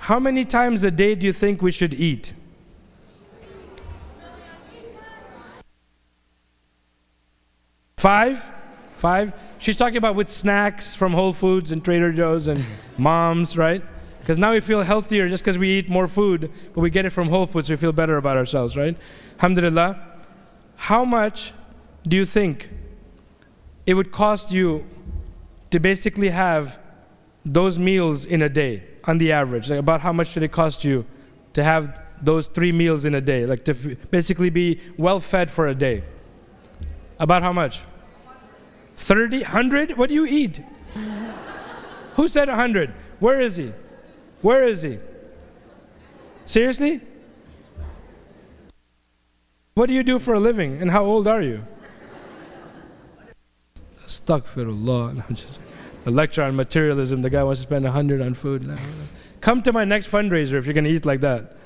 How many times a day do you think we should eat? 5? 5? She's talking about with snacks from Whole Foods and Trader Joe's and Mom's, right? Because now we feel healthier just because we eat more food, but we get it from Whole Foods, so we feel better about ourselves, right? Alhamdulillah. How much do you think it would cost you to basically have those meals in a day, on the average? Like about how much should it cost you to have those 3 meals in a day? Like to basically be well fed for a day. About how much? 30? 100? What do you eat? Who said 100? Where is he? Where is he? Seriously? What do you do for a living and how old are you? Astaghfirullah. A lecture on materialism, the guy wants to spend 100 on food. Come to my next fundraiser if you're going to eat like that.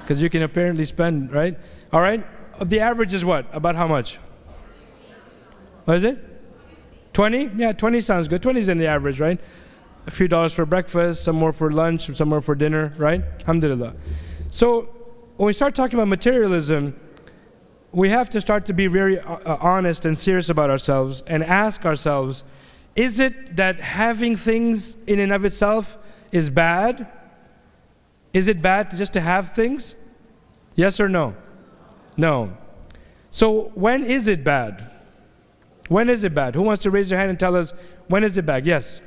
Because you can apparently spend, right? All right? The average is what? About how much? What is it? 20? Yeah, 20 sounds good. 20 is in the average, right? A few dollars for breakfast, some more for lunch, some more for dinner, right? Alhamdulillah. So when we start talking about materialism, we have to start to be very honest and serious about ourselves and ask ourselves, is it that having things in and of itself is bad? Is it bad just to have things? Yes or no? No. So when is it bad? When is it bad? Who wants to raise their hand and tell us, when is it bad? Yes.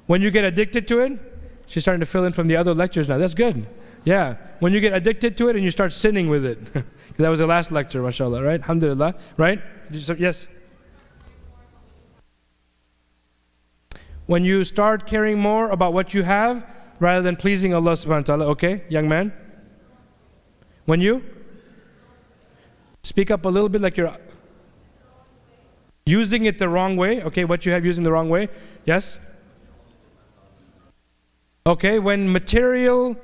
When you get addicted to it? She's starting to fill in from the other lectures now. That's good. Yeah. When you get addicted to it and you start sinning with it. That was the last lecture, mashallah, right? Alhamdulillah, right? Yes. When you start caring more about what you have rather than pleasing Allah subhanahu wa ta'ala. Okay, young man? When you speak up a little bit like you're using it the wrong way. Okay, what you have using the wrong way. Yes? Okay, when material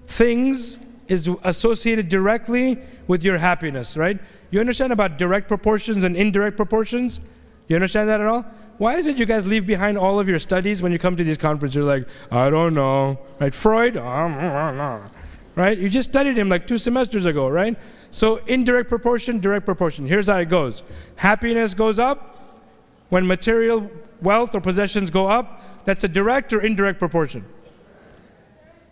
things is associated directly with your happiness, right? You understand about direct proportions and indirect proportions? You understand that at all? Why is it you guys leave behind all of your studies when you come to these conferences? You're like, I don't know, right? Freud, right? You just studied him like 2 semesters ago, right? So indirect proportion, direct proportion. Here's how it goes. Happiness goes up when material wealth or possessions go up. That's a direct or indirect proportion.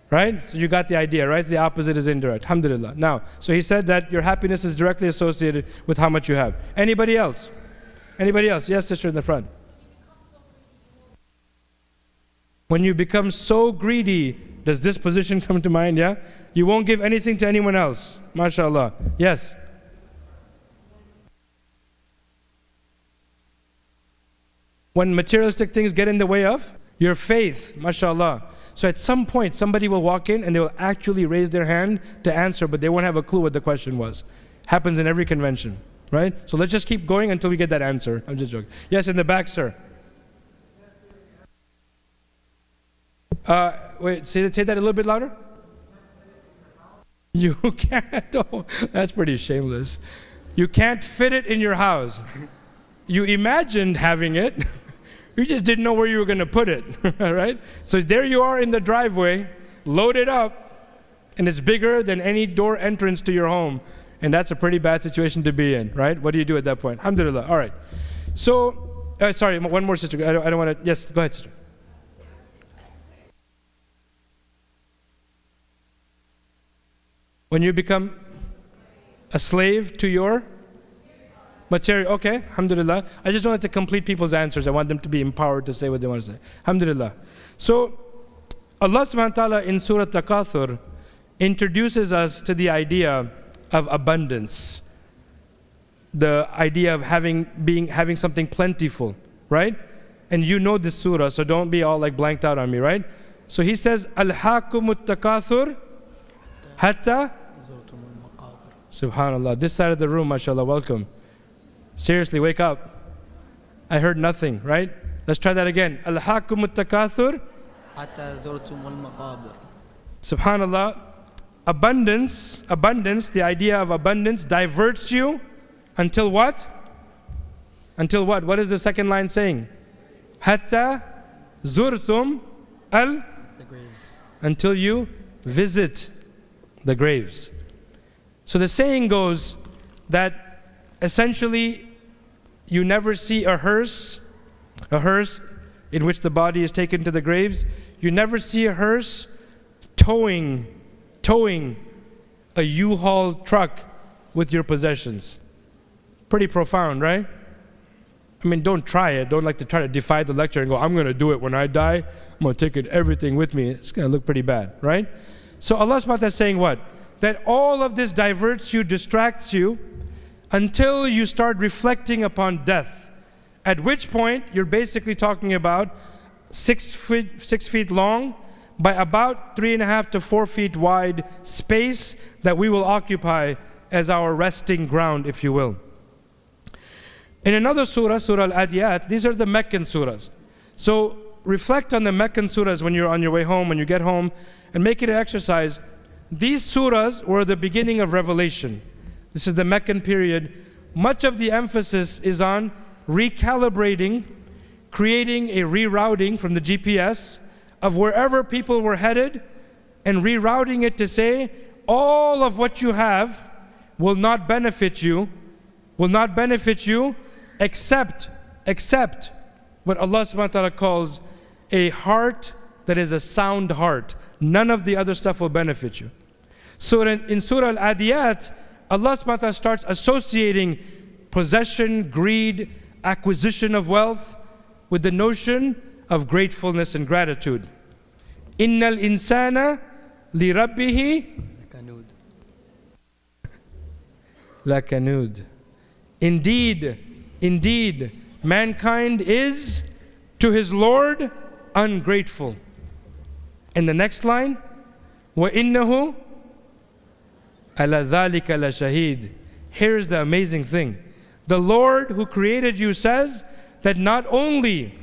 Right? So you got the idea, right? The opposite is indirect. Alhamdulillah. Now, so he said that your happiness is directly associated with how much you have. Anybody else? Anybody else? Yes, sister in the front. When you become so greedy, does this position come to mind? Yeah? You won't give anything to anyone else. MashaAllah. Yes? When materialistic things get in the way of your faith. MashaAllah. So at some point, somebody will walk in and they will actually raise their hand to answer, but they won't have a clue what the question was. Happens in every convention, right? So let's just keep going until we get that answer. I'm just joking. Yes, in the back, sir. Wait, say that a little bit louder. You can't. Oh, that's pretty shameless. You can't fit it in your house. You imagined having it. You just didn't know where you were going to put it, right? So there you are in the driveway, loaded up, and it's bigger than any door entrance to your home. And that's a pretty bad situation to be in, right? What do you do at that point? Alhamdulillah. All right. So, sorry, one more sister. I don't want to. Yes, go ahead, sister. When you become a slave to your material, okay, alhamdulillah. I just wanted to complete people's answers. I want them to be empowered to say what they want to say. Alhamdulillah. So, Allah subhanahu wa ta'ala in Surah Takathur introduces us to the idea of abundance. The idea of having something plentiful, right? And you know this surah, so don't be all like blanked out on me, right? So he says, Alhaakumut takathur hatta. Subhanallah. This side of the room, mashallah, welcome. Seriously, wake up. I heard nothing, right? Let's try that again. Alhaakumut takathur hatta zurtumul maqabir. Subhanallah. Abundance, the idea of abundance diverts you until what? Until what? What is the second line saying? Hatta zurtum the graves. until you visit the graves. So the saying goes that essentially you never see a hearse in which the body is taken to the graves. You never see a hearse towing a U-Haul truck with your possessions. Pretty profound, right? I mean, don't try it. Don't like to try to defy the lecture and go, I'm going to do it when I die. I'm going to take everything with me. It's going to look pretty bad, right? So Allah subhanahu wa ta'ala is saying what? That all of this diverts you, distracts you, until you start reflecting upon death. At which point, you're basically talking about 6 feet long by about 3.5 to 4 feet wide space that we will occupy as our resting ground, if you will. In another surah, Surah Al-Adiyat, these are the Meccan surahs. So reflect on the Meccan surahs when you're on your way home, when you get home, and make it an exercise. These surahs were the beginning of revelation. This is the Meccan period. Much of the emphasis is on recalibrating, creating a rerouting from the GPS of wherever people were headed, and rerouting it to say, all of what you have will not benefit you, except what Allah subhanahu wa ta'ala calls a heart that is a sound heart. None of the other stuff will benefit you. So in Surah Al-Adiyat, Allah subhanahu wa ta'ala starts associating possession, greed, acquisition of wealth with the notion of gratefulness and gratitude. Innal insana li rabbihi lakanud. Indeed, mankind is to his Lord ungrateful. In the next line, وَإِنَّهُ عَلَى ذَلِكَ لَشَهِيدٌ. Here's the amazing thing. The Lord who created you says that not only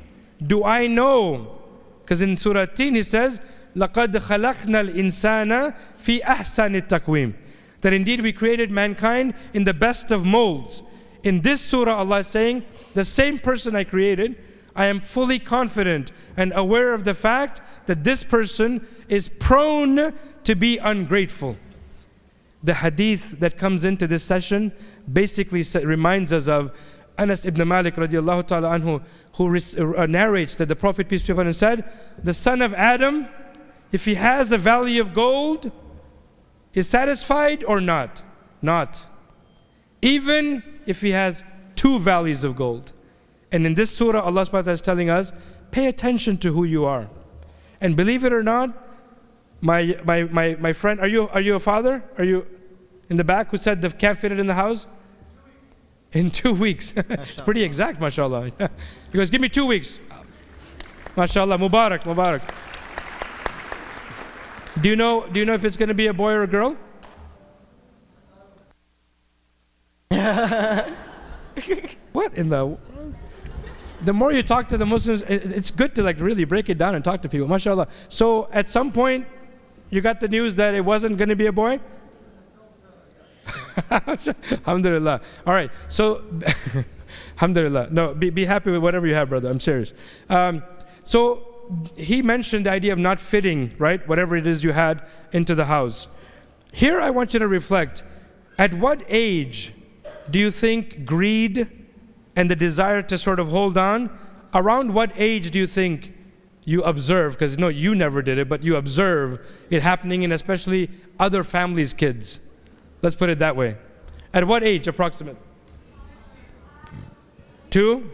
do I know, because in Surah Tin he says, لَقَدْ خَلَقْنَا الْإِنسَانَ فِي أَحْسَنِ التَّقْوِيمِ. That indeed we created mankind in the best of molds. In this surah, Allah is saying, the same person I created, I am fully confident and aware of the fact that this person is prone to be ungrateful. The hadith that comes into this session basically reminds us of Anas ibn Malik radiallahu ta'ala anhu, who narrates that the Prophet, peace be upon him, said, the son of Adam, if he has a valley of gold, is satisfied or not? Not. Even if he has 2 valleys of gold. And in this surah, Allah subhanahu wa ta'ala is telling us, pay attention to who you are. And believe it or not, my friend, are you a father? Are you in the back who said they can't fit it in the house? In 2 weeks. It's pretty exact, mashallah. He goes, give me 2 weeks. Mashallah, Mubarak. Do you know if it's going to be a boy or a girl? What in the more you talk to the Muslims, it's good to like really break it down and talk to people, mashallah. So at some point you got the news that it wasn't going to be a boy? Alhamdulillah. All right, so alhamdulillah. No, be happy with whatever you have, brother. I'm serious. So he mentioned the idea of not fitting, right, whatever it is you had into the house. Here I want you to reflect, at what age do you think greed and the desire to sort of hold on, around what age do you think you observe, because no, you never did it, but you observe it happening in especially other families' kids? Let's put it that way. At what age, approximate? 2?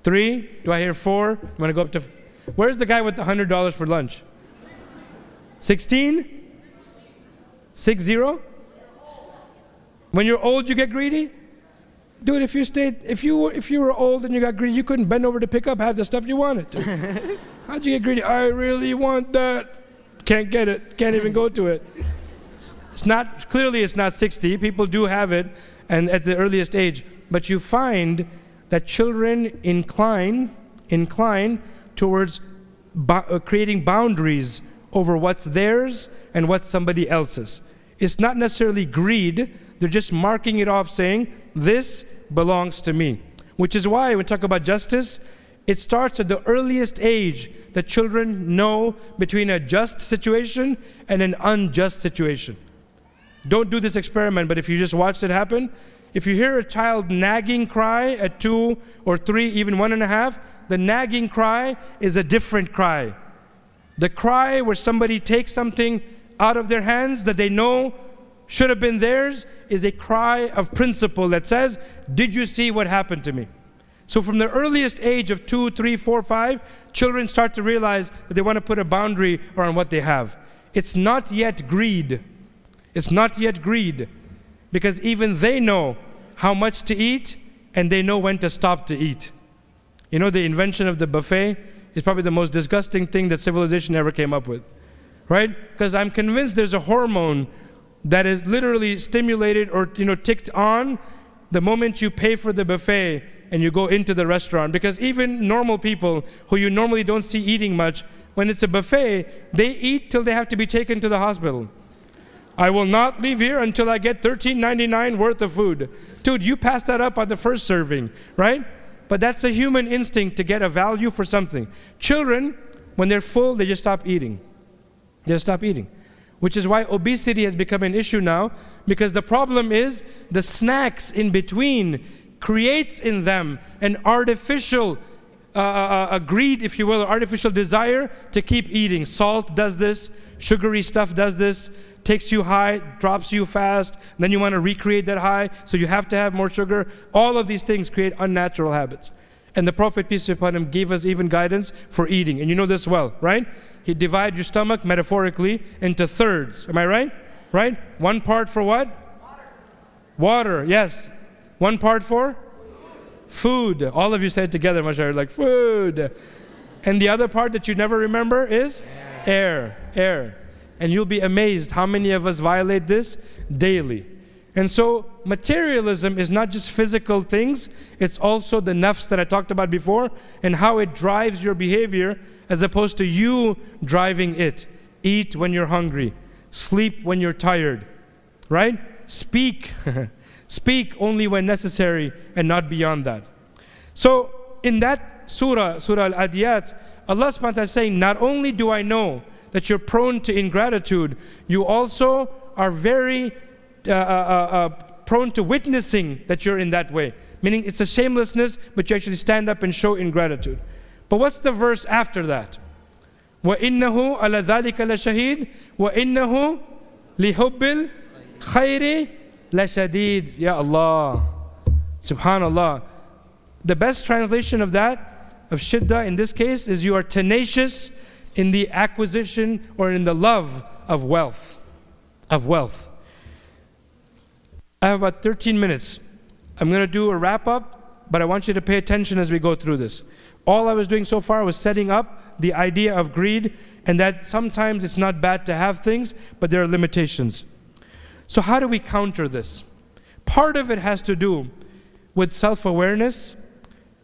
3? Do I hear 4? You want to go up to... Where's the guy with the $100 for lunch? 16? 60? When you're old, you get greedy? Dude, if you were old and you got greedy, you couldn't bend over to pick up half the stuff you wanted to. How'd you get greedy? I really want that. Can't get it. Can't even go to it. Clearly it's not 60. People do have it, and at the earliest age. But you find that children incline towards creating boundaries over what's theirs and what's somebody else's. It's not necessarily greed. They're just marking it off, saying, this belongs to me. Which is why when we talk about justice, it starts at the earliest age that children know between a just situation and an unjust situation. Don't do this experiment, but if you just watch it happen, if you hear a child nagging cry at 2 or 3, even 1.5, the nagging cry is a different cry. The cry where somebody takes something out of their hands that they know should have been theirs is a cry of principle that says, did you see what happened to me? So from the earliest age of 2, 3, 4, 5, children start to realize that they want to put a boundary around what they have. It's not yet greed. It's not yet greed, because even they know how much to eat and they know when to stop to eat. You know, the invention of the buffet is probably the most disgusting thing that civilization ever came up with, right? Because I'm convinced there's a hormone that is literally stimulated or ticked on the moment you pay for the buffet and you go into the restaurant. Because even normal people who you normally don't see eating much, when it's a buffet, they eat till they have to be taken to the hospital. I will not leave here until I get $13.99 worth of food. Dude, you passed that up on the first serving, right? But that's a human instinct to get a value for something. Children, when they're full, they just stop eating. They just stop eating. Which is why obesity has become an issue now, because the problem is the snacks in between creates in them an artificial a greed, if you will, or artificial desire to keep eating. Salt does this, sugary stuff does this, takes you high, drops you fast, then you want to recreate that high, so you have to have more sugar. All of these things create unnatural habits. And the Prophet, peace be upon him, gave us even guidance for eating. And you know this well, right? He divided your stomach, metaphorically, into thirds. Am I right? Right? One part for what? Water, yes. One part for? Food. All of you said together, mashallah, like food. And the other part that you never remember is? Air. Air. And you'll be amazed how many of us violate this daily. And so materialism is not just physical things, it's also the nafs that I talked about before and how it drives your behavior as opposed to you driving it. Eat when you're hungry. Sleep when you're tired. Right? Speak. Speak only when necessary and not beyond that. So in that surah Al-Adiyat, Allah subhanahu wa ta'ala is saying, not only do I know that you're prone to ingratitude, you also are very prone to witnessing that you're in that way. Meaning it's a shamelessness, but you actually stand up and show ingratitude. But what's the verse after that? وَإِنَّهُ عَلَى ذَلِكَ لَشَهِيدٌ وَإِنَّهُ لِحُبِّ الْخَيْرِ لَشَدِيدٌ. Ya Allah. Subhanallah. The best translation of that, of shiddah in this case, is you are tenacious in the acquisition or in the love of wealth. Of wealth. I have about 13 minutes. I'm going to do a wrap up, but I want you to pay attention as we go through this. All I was doing so far was setting up the idea of greed, and that sometimes it's not bad to have things, but there are limitations. So how do we counter this? Part of it has to do with self-awareness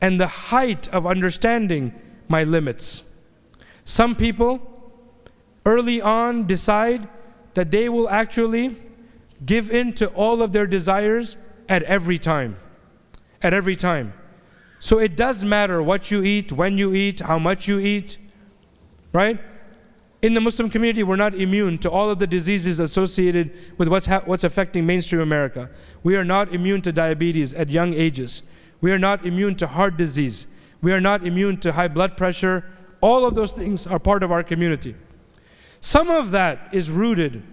and the height of understanding my limits. Some people early on decide that they will actually give in to all of their desires at every time. At every time. So it does matter what you eat, when you eat, how much you eat, right? In the Muslim community, we're not immune to all of the diseases associated with what's affecting mainstream America. We are not immune to diabetes at young ages. We are not immune to heart disease. We are not immune to high blood pressure. All of those things are part of our community. Some of that is rooted,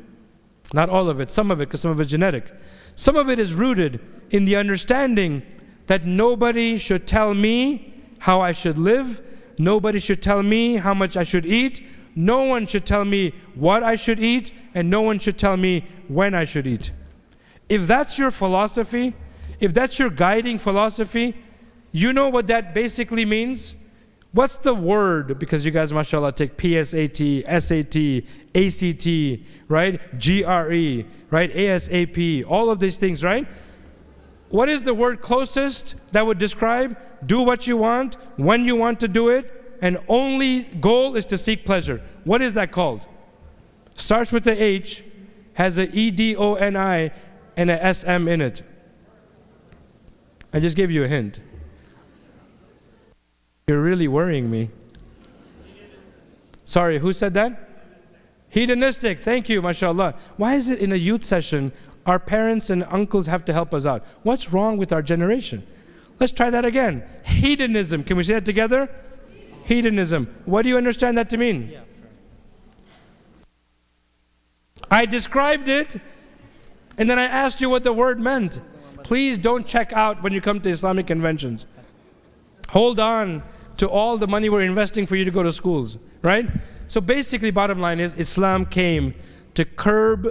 not all of it, some of it, because some of it's genetic. Some of it is rooted in the understanding that nobody should tell me how I should live. Nobody should tell me how much I should eat. No one should tell me what I should eat, and no one should tell me when I should eat. If that's your philosophy, if that's your guiding philosophy, you know what that basically means? What's the word? Because you guys, mashallah, take PSAT, SAT, ACT, right? GRE, right? ASAP, all of these things, right? What is the word closest that would describe do what you want, when you want to do it, and only goal is to seek pleasure? What is that called? Starts with the H, has a EDONI and a SM in it. I just gave you a hint. You're really worrying me. Sorry, who said that? Hedonistic. Thank you, mashallah. Why is it in a youth session our parents and uncles have to help us out? What's wrong with our generation? Let's try that again. Hedonism. Can we say that together? Hedonism. What do you understand that to mean? Yeah, sure. I described it, and then I asked you what the word meant. Please don't check out when you come to Islamic conventions. Hold on to all the money we're investing for you to go to schools, right? So basically, bottom line is, Islam came to curb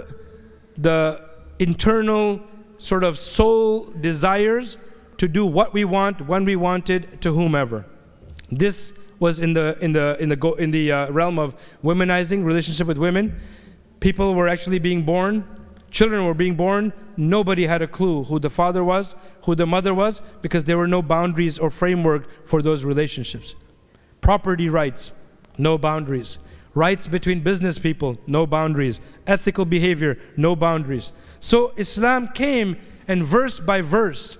the internal sort of soul desires to do what we want, when we want it, to whomever. This was in the realm of womenizing, relationship with women. People were actually being born. Children were being born. Nobody had a clue who the father was, who the mother was, because there were no boundaries or framework for those relationships. Property rights, no boundaries. Rights between business people, no boundaries. Ethical behavior, no boundaries. So Islam came, and verse by verse,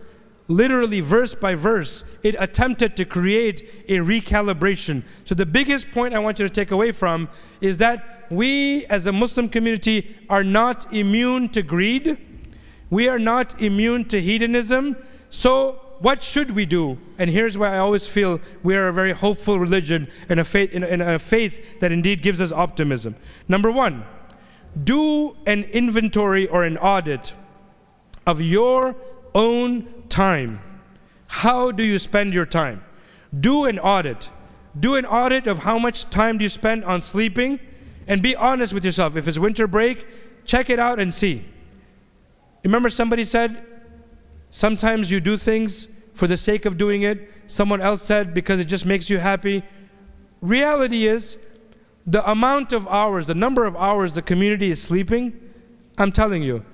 literally verse by verse, it attempted to create a recalibration. So the biggest point I want you to take away from is that we as a Muslim community are not immune to greed. We are not immune to hedonism. So what should we do? And here's why I always feel we are a very hopeful religion and a faith that indeed gives us optimism. Number one, do an inventory or an audit of your own time. How do you spend your time? Do an audit. Do an audit of how much time do you spend on sleeping, and be honest with yourself. If it's winter break, check it out and see. Remember somebody said, sometimes you do things for the sake of doing it. Someone else said, because it just makes you happy. Reality is, the amount of hours, the number of hours the community is sleeping, I'm telling you,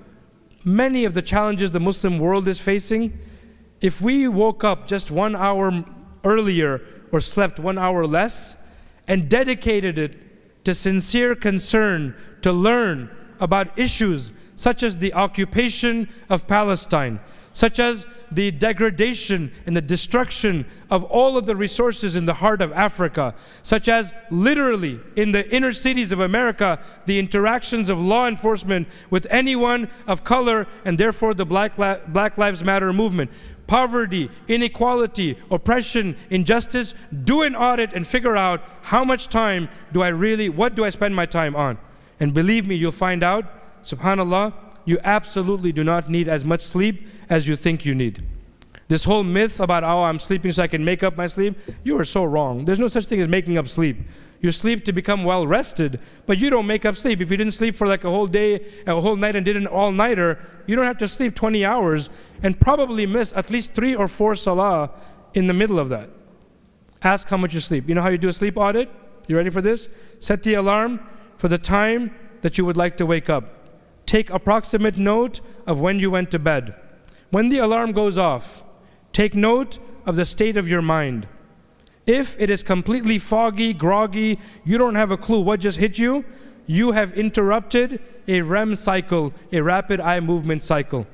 many of the challenges the Muslim world is facing, if we woke up just 1 hour earlier or slept 1 hour less and dedicated it to sincere concern to learn about issues such as the occupation of Palestine, such as the degradation and the destruction of all of the resources in the heart of Africa, such as literally in the inner cities of America, the interactions of law enforcement with anyone of color, and therefore the Black Lives Matter movement. Poverty, inequality, oppression, injustice. Do an audit and figure out how much time what do I spend my time on? And believe me, you'll find out, subhanAllah, you absolutely do not need as much sleep as you think you need. This whole myth about, oh, I'm sleeping so I can make up my sleep, you are so wrong. There's no such thing as making up sleep. You sleep to become well rested, but you don't make up sleep. If you didn't sleep for like a whole day, a whole night, and did an all-nighter, you don't have to sleep 20 hours and probably miss at least 3 or 4 salah in the middle of that. Ask how much you sleep. You know how you do a sleep audit? You ready for this? Set the alarm for the time that you would like to wake up. Take approximate note of when you went to bed. When the alarm goes off, take note of the state of your mind. If it is completely foggy, groggy, you don't have a clue what just hit you, you have interrupted a REM cycle, a rapid eye movement cycle.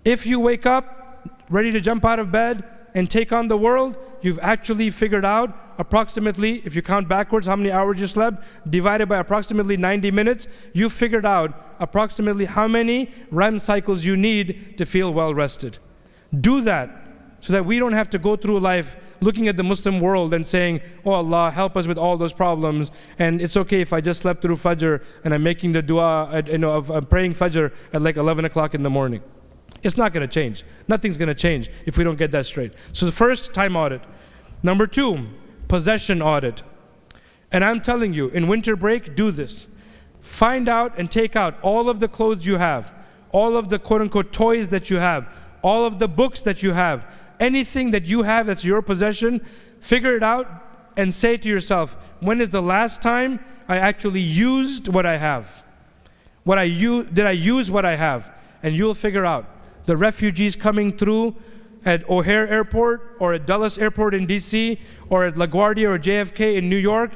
If you wake up ready to jump out of bed and take on the world, you've actually figured out approximately, if you count backwards how many hours you slept, divided by approximately 90 minutes, you figured out approximately how many REM cycles you need to feel well rested. Do that so that we don't have to go through life looking at the Muslim world and saying, oh Allah, help us with all those problems, and it's okay if I just slept through Fajr and I'm making the dua, of praying Fajr at like 11 o'clock in the morning. It's not going to change. Nothing's going to change if we don't get that straight. So the first, time audit. Number 2, possession audit. And I'm telling you, in winter break, do this. Find out and take out all of the clothes you have, all of the quote-unquote toys that you have, all of the books that you have, anything that you have that's your possession, figure it out and say to yourself, when is the last time I actually used what I have? Did I use what I have? And you'll figure out. The refugees coming through at O'Hare Airport or at Dulles Airport in DC or at LaGuardia or JFK in New York,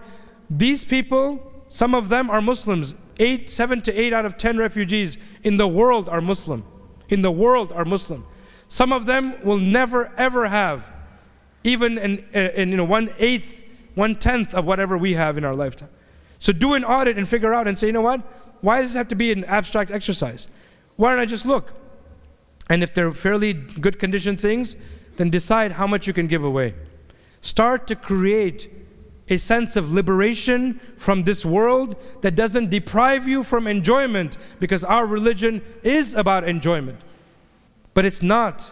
these people, some of them are Muslims. 7 to 8 out of 10 refugees in the world are Muslim. In the world are Muslim. Some of them will never ever have even 1/8, 1/10 of whatever we have in our lifetime. So do an audit and figure out and say, you know what? Why does this have to be an abstract exercise? Why don't I just look? And if they're fairly good condition things, then decide how much you can give away. Start to create a sense of liberation from this world that doesn't deprive you from enjoyment, because our religion is about enjoyment. But it's not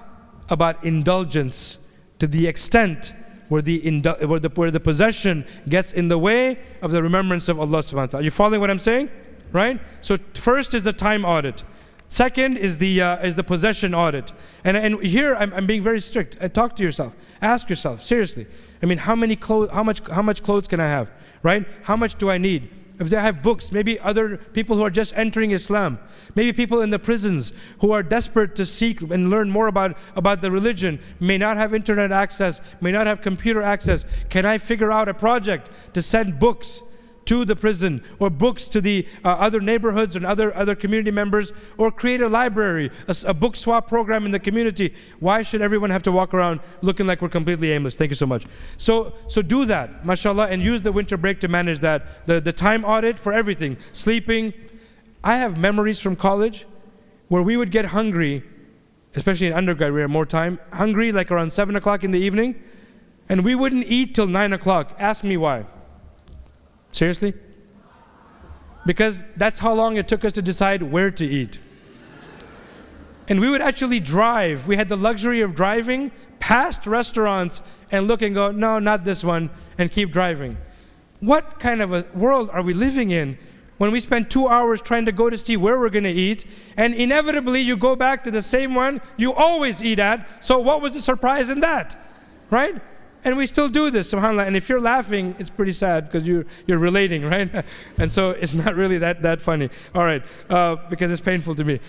about indulgence to the extent where the possession gets in the way of the remembrance of Allah subhanahu wa ta'ala. You following what I'm saying? Right? So first is the time audit. Second is the possession audit. And here I'm being very strict. Talk to yourself. Ask yourself, seriously. I mean, how much clothes can I have? Right? How much do I need? If they have books, maybe other people who are just entering Islam, maybe people in the prisons who are desperate to seek and learn more about the religion, may not have internet access, may not have computer access. Can I figure out a project to send books to the prison, or books to the other neighborhoods and other community members, or create a library, a book swap program in the community? Why should everyone have to walk around looking like we're completely aimless? Thank you so much. So do that, mashallah, and use the winter break to manage that. The time audit for everything, sleeping. I have memories from college where we would get hungry, especially in undergrad, we had more time, hungry like around 7 o'clock in the evening, and we wouldn't eat till 9 o'clock. Ask me why. Seriously? Because that's how long it took us to decide where to eat. And we would actually drive. We had the luxury of driving past restaurants and look and go, no, not this one, and keep driving. What kind of a world are we living in when we spend 2 hours trying to go to see where we're going to eat, and inevitably you go back to the same one you always eat at? So what was the surprise in that? Right? And we still do this, subhanAllah. And if you're laughing, it's pretty sad because you're relating, right? And so it's not really that funny. All right, because it's painful to me.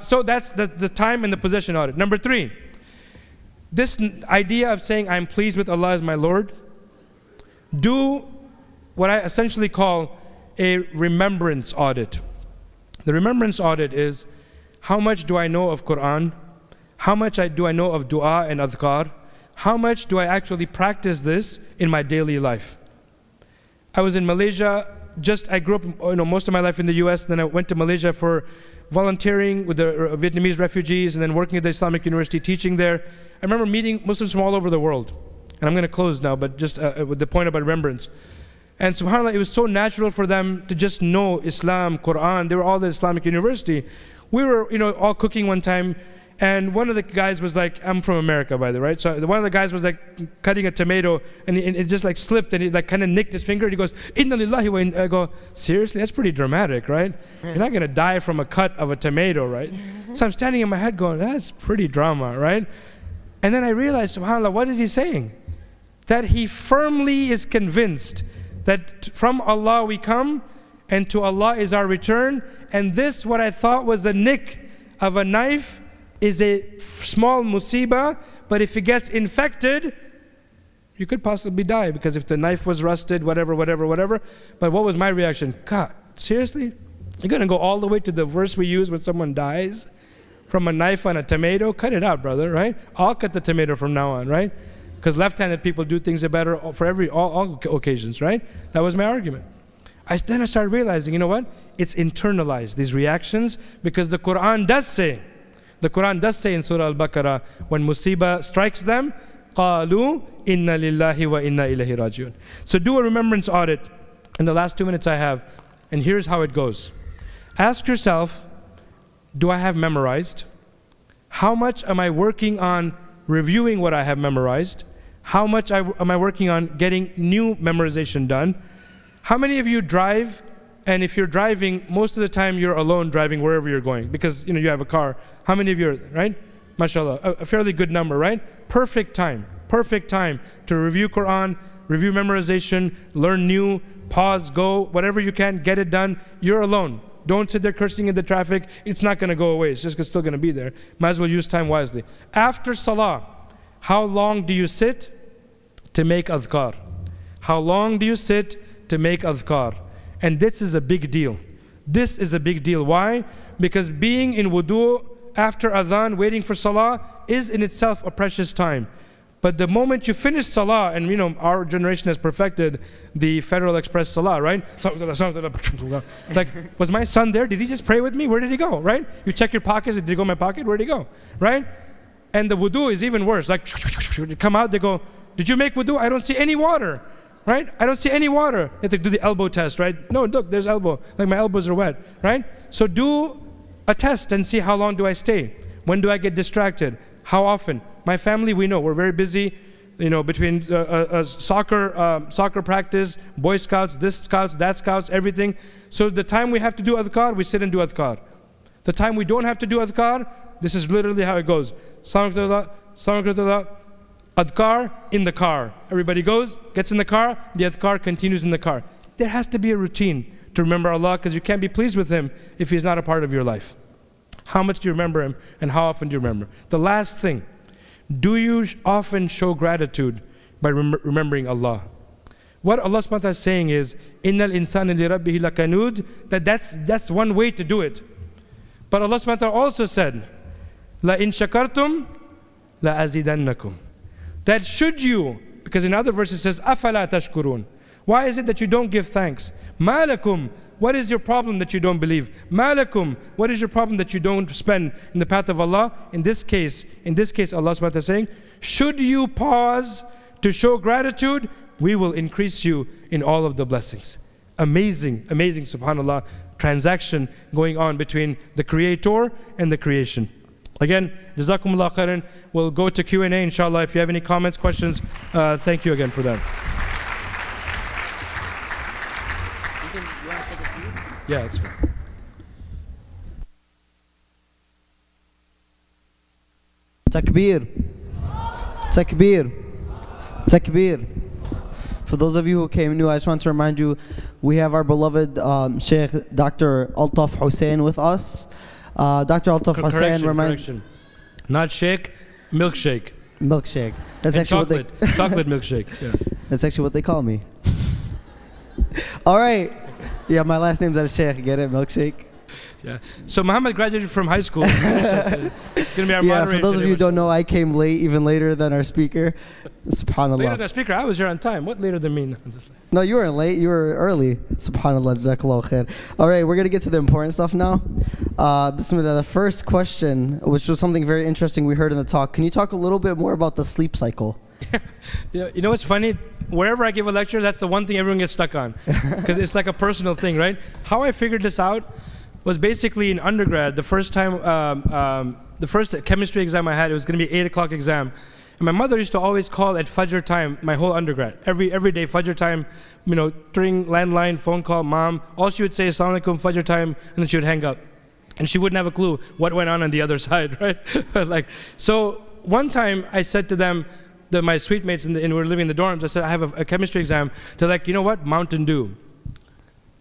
So that's the time and the possession audit. Number 3, this idea of saying I'm pleased with Allah as my Lord. Do what I essentially call a remembrance audit. The remembrance audit is, how much do I know of Quran? How much do I know of dua and adhkar? How much do I actually practice this in my daily life? I was in Malaysia, I grew up most of my life in the US, then I went to Malaysia for volunteering with the Vietnamese refugees, and then working at the Islamic University, teaching there. I remember meeting Muslims from all over the world. And I'm going to close now, but just with the point about remembrance. And subhanAllah, it was so natural for them to just know Islam, Quran. They were all at the Islamic University. We were all cooking one time, and one of the guys was like, I'm from America, by the way, right? So one of the guys was like cutting a tomato, and it just like slipped, and he like kind of nicked his finger, and he goes, Inna lillahi wa inna. I go, seriously? That's pretty dramatic, right? You're not going to die from a cut of a tomato, right? So I'm standing in my head going, that's pretty drama, right? And then I realized, subhanAllah, what is he saying? That he firmly is convinced that from Allah we come, and to Allah is our return, and this, what I thought was a nick of a knife, is a small musibah, but if it gets infected, you could possibly die, because if the knife was rusted, whatever. But what was my reaction? God, seriously? You're going to go all the way to the verse we use when someone dies? From a knife on a tomato? Cut it out, brother, right? I'll cut the tomato from now on, right? Because left-handed people do things better for all occasions, right? That was my argument. Then I started realizing, you know what? It's internalized, these reactions, because the Quran does say in Surah Al-Baqarah, when musibah strikes them, قَالُوا إِنَّا لِلَّهِ وَإِنَّا إِلَيْهِ رَاجِعُونَ. So do a remembrance audit in the last 2 minutes I have, and here's how it goes. Ask yourself, do I have memorized? How much am I working on reviewing what I have memorized? How much am I working on getting new memorization done? How many of you drive? And if you're driving, most of the time you're alone driving wherever you're going, because you have a car. How many of you are, right? MashaAllah, a fairly good number, right? Perfect time to review Quran, review memorization, learn new, pause, go, whatever you can, get it done. You're alone. Don't sit there cursing in the traffic. It's not going to go away. It's just still going to be there. Might as well use time wisely. After salah, how long do you sit to make adhkar? How long do you sit to make adhkar? And this is a big deal. This is a big deal. Why? Because being in wudu after adhan, waiting for salah, is in itself a precious time. But the moment you finish salah, and you know, our generation has perfected the Federal Express salah, right? Like, was my son there? Did he just pray with me? Where did he go, right? You check your pockets, did he go in my pocket? Where did he go, right? And the wudu is even worse. Like, you come out, they go, did you make wudu? I don't see any water, right? I don't see any water. You have to do the elbow test, right? No, look, there's elbow. Like, my elbows are wet, right? So do a test and see how long do I stay. When do I get distracted? How often? My family, we know, we're very busy, you know, between soccer practice, Boy Scouts, this Scouts, that Scouts, everything. So the time we have to do adhkar, we sit and do adhkar. The time we don't have to do adhkar, this is literally how it goes. Adhkar in the car. Everybody goes, gets in the car, the adhkar continues in the car. There has to be a routine to remember Allah, because you can't be pleased with Him if He's not a part of your life. How much do you remember Him, and how often do you remember? The last thing, do you often show gratitude by remembering Allah? What Allah subhanahu wa ta'ala is saying is, Innal insana li rabbihi lakanud, that's one way to do it. But Allah subhanahu wa ta'ala also said, La in shakartum la azidannakum. That should you, because in other verses it says, Afala tashkurun. Why is it that you don't give thanks? Malakum, what is your problem that you don't believe? Malakum, what is your problem that you don't spend in the path of Allah? In this case, Allah subhanahu wa ta'ala is saying, should you pause to show gratitude, we will increase you in all of the blessings. Amazing, amazing, subhanAllah, transaction going on between the Creator and the creation. Again, Jazakumullah khairan. We'll go to Q&A inshallah. If you have any comments, questions, thank you again for that. You want to take a seat? Yeah, that's fine. Takbir. Takbir. Takbir. For those of you who came new, I just want to remind you, we have our beloved Sheikh Dr. Altaf Husain with us. Dr. Altaf Husain reminds... Correction. Not shake, milkshake. Milkshake. That's and actually chocolate. what they... Chocolate milkshake. Yeah. That's actually what they call me. All right. Yeah, my last name's Al-Sheikh. Get it? Milkshake. Yeah. So Muhammad graduated from high school. It's going to be our moderator. For those of you who don't know, I came late, even later than our speaker. SubhanAllah. Later than our speaker? I was here on time. What later than me? No, you weren't late. You were early. SubhanAllah. Jazakallah khair. All right, we're going to get to the important stuff now. Bismillah. The first question, which was something very interesting we heard in the talk. Can you talk a little bit more about the sleep cycle? You know what's funny? Wherever I give a lecture, that's the one thing everyone gets stuck on. Because it's like a personal thing, right? How I figured this out was basically in undergrad, the first chemistry exam I had, it was going to be 8 o'clock exam. And my mother used to always call at Fajr time my whole undergrad. Every day, Fajr time, you know, ring, landline, phone call, mom. All she would say is, Assalamu alaikum, Fajr time, and then she would hang up. And she wouldn't have a clue what went on the other side, right? So one time I said to them, my suite mates, and we were living in the dorms, I said, I have a chemistry exam. They're like, you know what? Mountain Dew.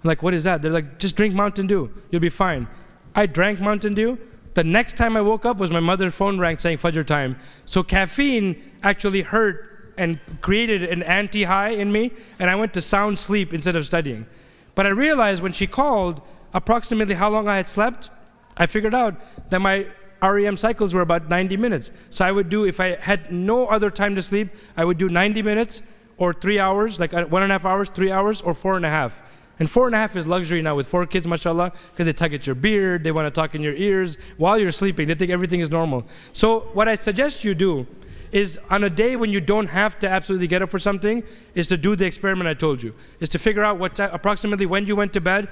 I'm like, what is that? They're like, just drink Mountain Dew. You'll be fine. I drank Mountain Dew. The next time I woke up was my mother's phone rang saying Fajr time. So caffeine actually hurt and created an anti-high in me, and I went to sound sleep instead of studying. But I realized when she called approximately how long I had slept, I figured out that my REM cycles were about 90 minutes. So I would do, if I had no other time to sleep, I would do 90 minutes or 3 hours, like 1.5 hours, 3 hours, or 4.5. And 4.5 is luxury now with 4 kids, mashallah, because they tug at your beard, they want to talk in your ears while you're sleeping. They think everything is normal. So what I suggest you do is on a day when you don't have to absolutely get up for something, is to do the experiment I told you. Is to figure out what approximately when you went to bed.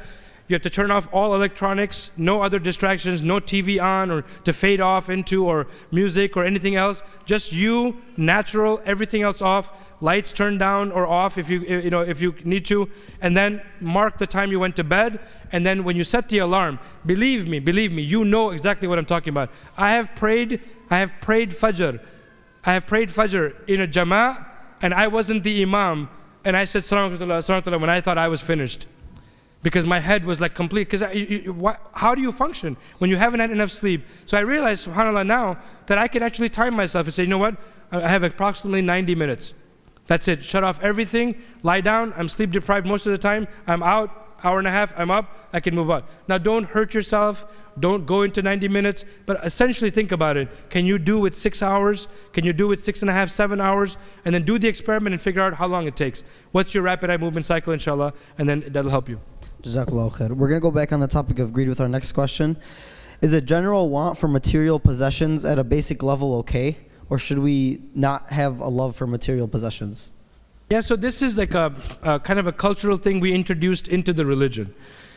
You have to turn off all electronics, no other distractions, no TV on or to fade off into, or music or anything else. Just you, natural, everything else off. Lights turned down or off if you need to, and then mark the time you went to bed. And then when you set the alarm, believe me, you know exactly what I'm talking about. I have prayed Fajr. I have prayed Fajr in a Jama'ah, and I wasn't the Imam, and I said Salaam when I thought I was finished. Because my head was like complete. Because how do you function when you haven't had enough sleep? So I realized, subhanAllah, now that I can actually time myself and say, you know what? I have approximately 90 minutes. That's it. Shut off everything. Lie down. I'm sleep deprived most of the time. I'm out. hour and a half, I'm up, I can move on. Now don't hurt yourself, don't go into 90 minutes, but essentially think about it. Can you do with 6 hours? Can you do with 6.5, 7 hours? And then do the experiment and figure out how long it takes. What's your rapid eye movement cycle, inshallah, and then that'll help you. Jazakallahu khair. We're going to go back on the topic of greed with our next question. Is a general want for material possessions at a basic level okay? Or should we not have a love for material possessions? Yeah, so this is like a kind of a cultural thing we introduced into the religion.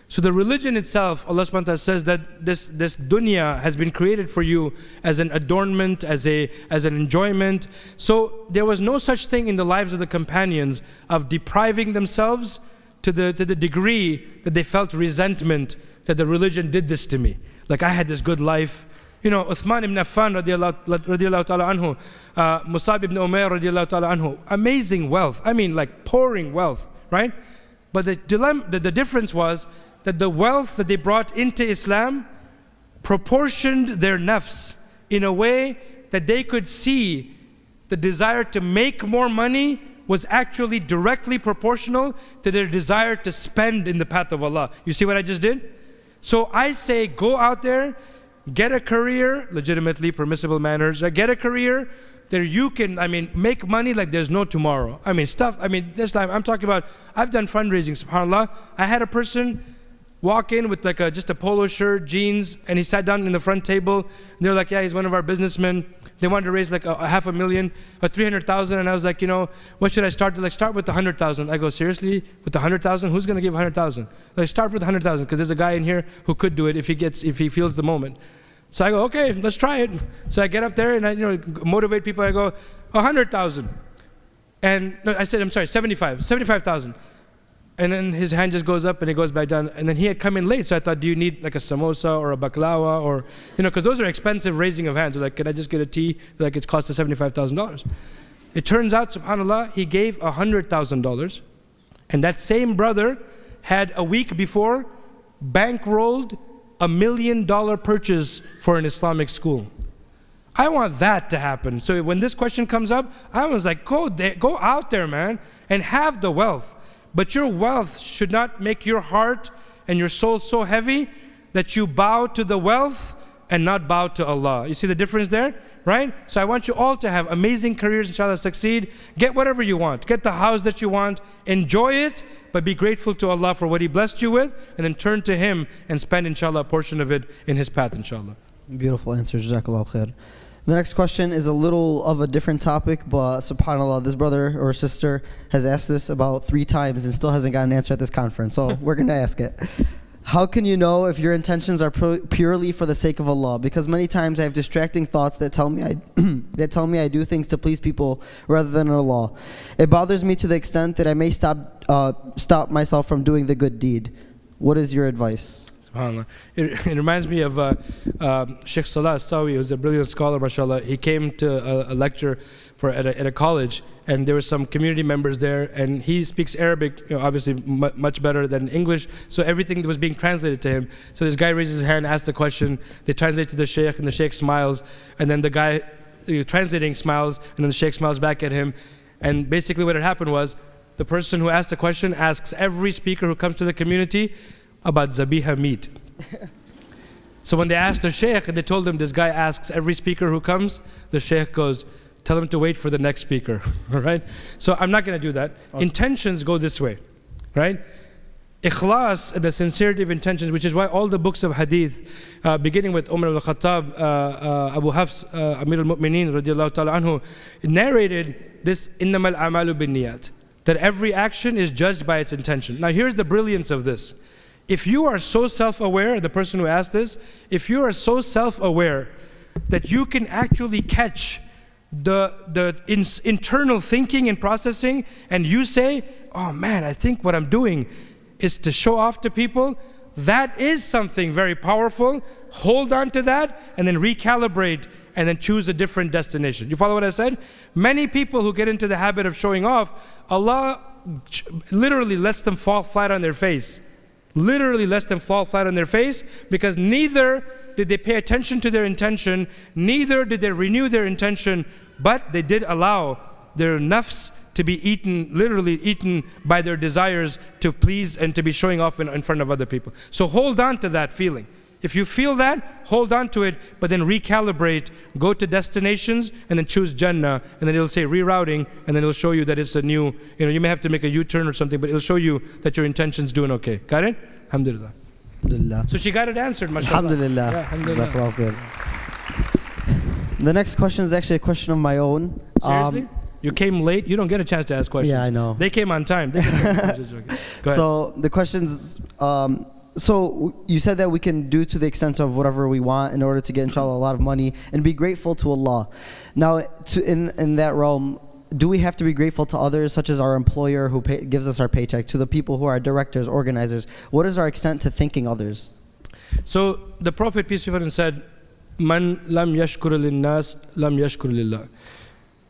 So the religion itself, Allah subhanahu wa ta'ala says that this dunya has been created for you as an adornment, as an enjoyment. So there was no such thing in the lives of the companions of depriving themselves to the degree that they felt resentment that the religion did this to me. Like I had this good life. You know, Uthman ibn Affan radiallahu ta'ala anhu, Musab ibn Umair radiallahu ta'ala anhu, amazing wealth. I mean like pouring wealth, right? But the difference was that the wealth that they brought into Islam proportioned their nafs in a way that they could see the desire to make more money was actually directly proportional to their desire to spend in the path of Allah. You see what I just did? So I say go out there, get a career, legitimately permissible manners, get a career that you can, make money like there's no tomorrow. This time I'm talking about, I've done fundraising, subhanAllah. I had a person walk in with like just a polo shirt, jeans, and he sat down in the front table. And they're like, yeah, he's one of our businessmen. They wanted to raise like a $500,000 or 300,000, and I was like, what should I start? They're like, start with 100,000. I go, seriously, with 100,000? Who's gonna give 100,000? Like, start with 100,000, because there's a guy in here who could do it if he feels the moment. So I go, okay, let's try it. So I get up there and I motivate people. I go, 100,000. And no, I said, I'm sorry, 75,000. And then his hand just goes up and it goes back down. And then he had come in late, so I thought, do you need like a samosa or a baklawa or, because those are expensive raising of hands. They're like, can I just get a tea? They're like, it's cost us $75,000. It turns out, subhanAllah, he gave $100,000. And that same brother had a week before bankrolled $1 million purchase for an Islamic school. I want that to happen. So when this question comes up, I was like, go out there, man, and have the wealth. But your wealth should not make your heart and your soul so heavy that you bow to the wealth and not bow to Allah. You see the difference there, right? So I want you all to have amazing careers, inshallah, succeed. Get whatever you want. Get the house that you want. Enjoy it, but be grateful to Allah for what He blessed you with, and then turn to Him and spend, inshallah, a portion of it in His path, inshallah. Beautiful answer, Jazakallah khair. The next question is a little of a different topic, but subhanAllah, this brother or sister has asked this about 3 times and still hasn't got an answer at this conference, so we're going to ask it. How can you know if your intentions are purely for the sake of Allah? Because many times I have distracting thoughts that tell me I do things to please people rather than Allah. It bothers me to the extent that I may stop myself from doing the good deed. What is your advice? SubhanAllah. It reminds me of Sheikh Salah Sawi, who's a brilliant scholar, mashallah. He came to a lecture at a college, and there were some community members there, and he speaks Arabic, obviously much better than English, so everything was being translated to him. So this guy raises his hand, asks the question, they translate to the Sheikh, and the Sheikh smiles, and then the guy translating smiles, and then the Sheikh smiles back at him. And basically what had happened was, the person who asked the question asks every speaker who comes to the community about zabiha meat. So when they asked the Sheikh, and they told him, this guy asks every speaker who comes, the Sheikh goes, tell him to wait for the next speaker, all right? So I'm not going to do that. Okay. Intentions go this way, right? Ikhlas, the sincerity of intentions, which is why all the books of hadith, beginning with Umar al-Khattab, Abu Hafs, Amir al-Mu'mineen, radiallahu ta'ala anhu, narrated this, innamal a'malu bin niyat, that every action is judged by its intention. Now here's the brilliance of this. If you are so self-aware, the person who asked this, if you are so self-aware that you can actually catch the internal thinking and processing, and you say, oh man, I think what I'm doing is to show off to people, that is something very powerful. Hold on to that and then recalibrate and then choose a different destination. You follow what I said? Many people who get into the habit of showing off, Allah literally lets them fall flat on their face. Literally lets them fall flat on their face, because neither did they pay attention to their intention, neither did they renew their intention, but they did allow their nafs to be eaten, literally eaten by their desires to please and to be showing off in front of other people. So hold on to that feeling. If you feel that, hold on to it, but then recalibrate, go to destinations, and then choose Jannah, and then it'll say rerouting, and then it'll show you that it's a new, you may have to make a U-turn or something, but it'll show you that your intention's doing okay. Got it? Alhamdulillah. Alhamdulillah. So she got it answered, mashallah. Alhamdulillah. Yeah, alhamdulillah. Jazakallahu khair. The next question is actually a question of my own. Seriously? You came late? You don't get a chance to ask questions. Yeah, I know. They came on time. Go ahead. So the questions, so you said that we can do to the extent of whatever we want in order to get, inshallah, a lot of money and be grateful to Allah. Now, in that realm, do we have to be grateful to others, such as our employer who gives us our paycheck, to the people who are directors, organizers? What is our extent to thanking others? So the Prophet, peace be upon him, said, Man lam yashkur lin-nas, lam yashkur lillah.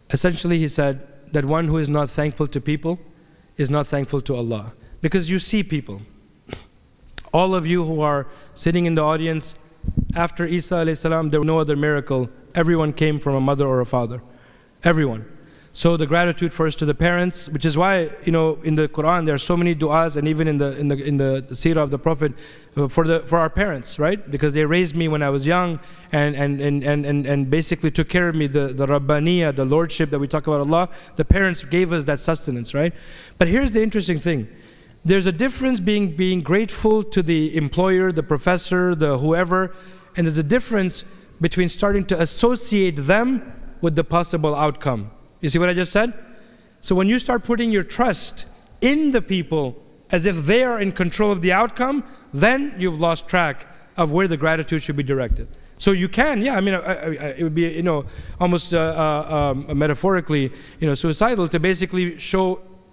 Essentially, he said that one who is not thankful to people is not thankful to Allah. Because you see people. All of you who are sitting in the audience, after Isa alayhi salam, there was no other miracle. Everyone came from a mother or a father. Everyone. So the gratitude first to the parents, which is why, in the Quran there are so many du'as, and even in the seerah of the Prophet, for our parents, right? Because they raised me when I was young and basically took care of me, the Rabbaniyah, the lordship that we talk about Allah. The parents gave us that sustenance, right? But here's the interesting thing. There's a difference being grateful to the employer, the professor, the whoever, and there's a difference between starting to associate them with the possible outcome. You see what I just said? So when you start putting your trust in the people as if they are in control of the outcome, then you've lost track of where the gratitude should be directed. So you can, yeah, I mean, it would be, almost metaphorically, suicidal to basically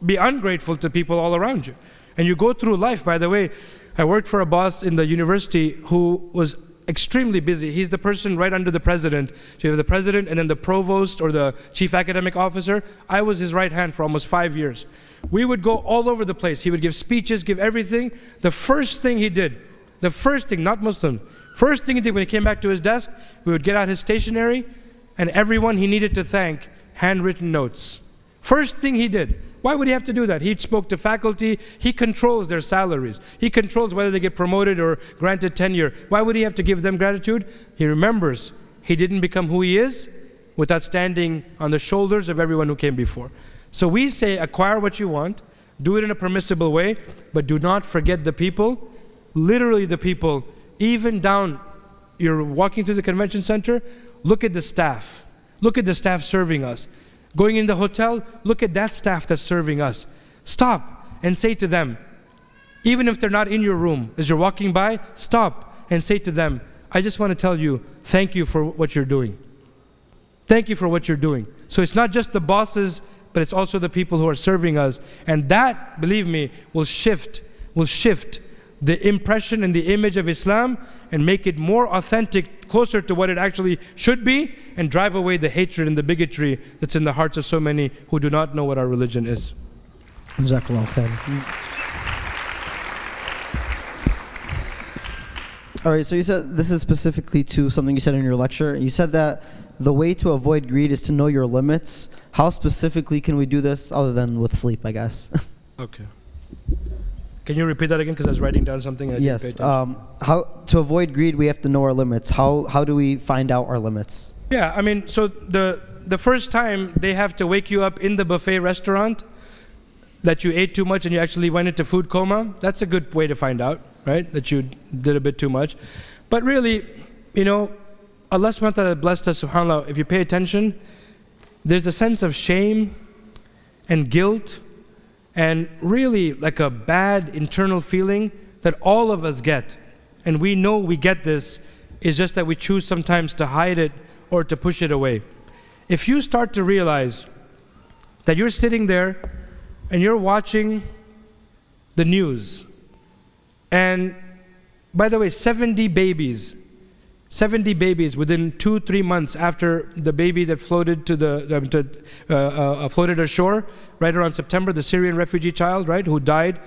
be ungrateful to people all around you. And you go through life, by the way, I worked for a boss in the university who was extremely busy. He's the person right under the president. So you have the president and then the provost or the chief academic officer. I was his right hand for almost 5 years. We would go all over the place. He would give speeches, give everything. The first thing he did, not Muslim, first thing he did when he came back to his desk, we would get out his stationery, and everyone he needed to thank, handwritten notes. First thing he did. Why would he have to do that? He spoke to faculty. He controls their salaries. He controls whether they get promoted or granted tenure. Why would he have to give them gratitude? He remembers he didn't become who he is without standing on the shoulders of everyone who came before. So we say, acquire what you want, do it in a permissible way, but do not forget the people, literally the people, even down, you're walking through the convention center, look at the staff. Look at the staff serving us. Going in the hotel, look at that staff that's serving us. Stop and say to them, even if they're not in your room, as you're walking by, stop and say to them, I just want to tell you, thank you for what you're doing. Thank you for what you're doing. So it's not just the bosses, but it's also the people who are serving us. And that, believe me, will shift the impression and the image of Islam and make it more authentic, closer to what it actually should be, and drive away the hatred and the bigotry that's in the hearts of so many who do not know what our religion is. Jazakallahu khair. All right, so you said, this is specifically to something you said in your lecture. You said that the way to avoid greed is to know your limits. How specifically can we do this other than with sleep, I guess? Okay. Can you repeat that again? Because I was writing down something. Yes. How to avoid greed, we have to know our limits. How do we find out our limits? Yeah, I mean, so the first time they have to wake you up in the buffet restaurant that you ate too much and you actually went into food coma, that's a good way to find out, right? That you did a bit too much. But really, Allah subhanahu wa ta'ala blessed us, subhanAllah, if you pay attention, there's a sense of shame and guilt and really like a bad internal feeling that all of us get. And we know we get this, it's just that we choose sometimes to hide it or to push it away. If you start to realize that you're sitting there and you're watching the news, and by the way, 70 babies within 2-3 months after the baby that floated floated ashore, right around September, the Syrian refugee child, right, who died,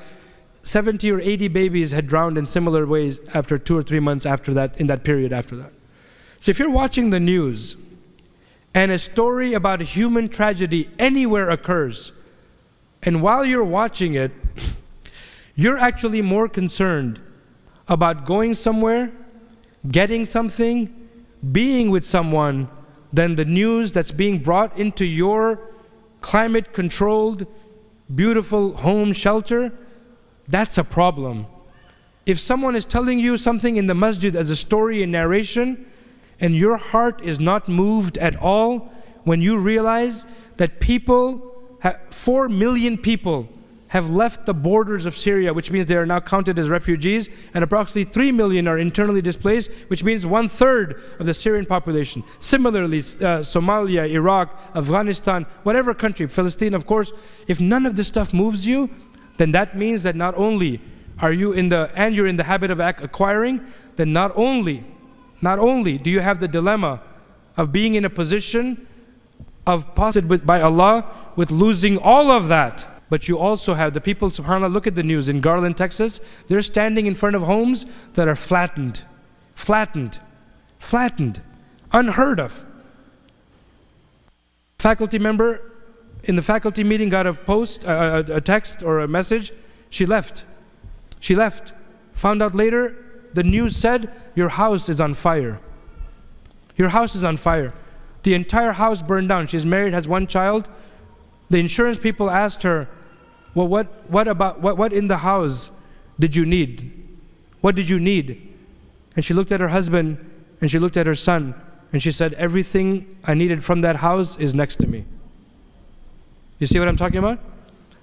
70 or 80 babies had drowned in similar ways after 2 or 3 months after that, in that period after that. So if you're watching the news and a story about a human tragedy anywhere occurs, And while you're watching it, you're actually more concerned about going somewhere, getting something, being with someone, than the news that's being brought into your climate-controlled, beautiful home shelter. That's a problem. If someone is telling you something in the masjid as a story and narration, and your heart is not moved at all when you realize that 4 million people have left the borders of Syria, which means they are now counted as refugees, and approximately 3 million are internally displaced, which means 1/3 of the Syrian population. Similarly, Somalia, Iraq, Afghanistan, whatever country, Palestine, of course, if none of this stuff moves you, then that means that not only are you you're in the habit of acquiring, then not only do you have the dilemma of being in a position of possibly by Allah with losing all of that, but you also have the people, subhanAllah, look at the news in Garland, Texas, they're standing in front of homes that are flattened, unheard of. Faculty member in the faculty meeting got a text or a message, she left. Found out later, the news said, your house is on fire. Your house is on fire. The entire house burned down. She's married, has 1 child. The insurance people asked her, well, what in the house did you need? What did you need? And she looked at her husband and she looked at her son and she said, everything I needed from that house is next to me. You see what I'm talking about?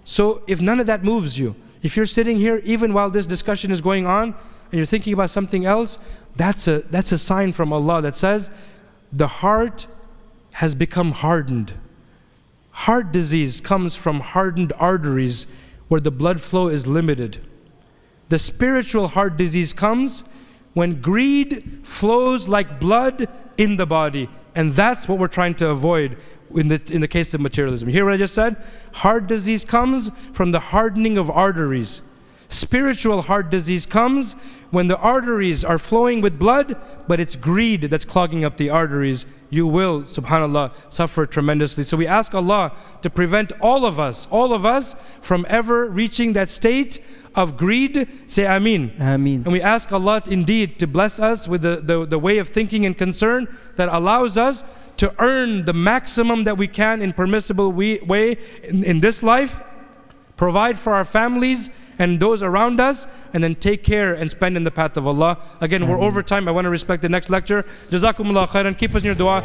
So if none of that moves you, if you're sitting here even while this discussion is going on and you're thinking about something else, that's a sign from Allah that says the heart has become hardened. Heart disease comes from hardened arteries where the blood flow is limited. The spiritual heart disease comes when greed flows like blood in the body, and that's what we're trying to avoid in the case of materialism. You hear what I just said? Heart disease comes from the hardening of arteries. Spiritual heart disease comes when the arteries are flowing with blood, but it's greed that's clogging up the arteries. You will, subhanAllah, suffer tremendously. So we ask Allah to prevent all of us from ever reaching that state of greed. Say Ameen. Ameen. And we ask Allah indeed to bless us with the way of thinking and concern that allows us to earn the maximum that we can in permissible way in this life, provide for our families and those around us, and then take care and spend in the path of Allah. Again, we're over time. I want to respect the next lecture. Jazakumullah khairan. Keep us in your dua.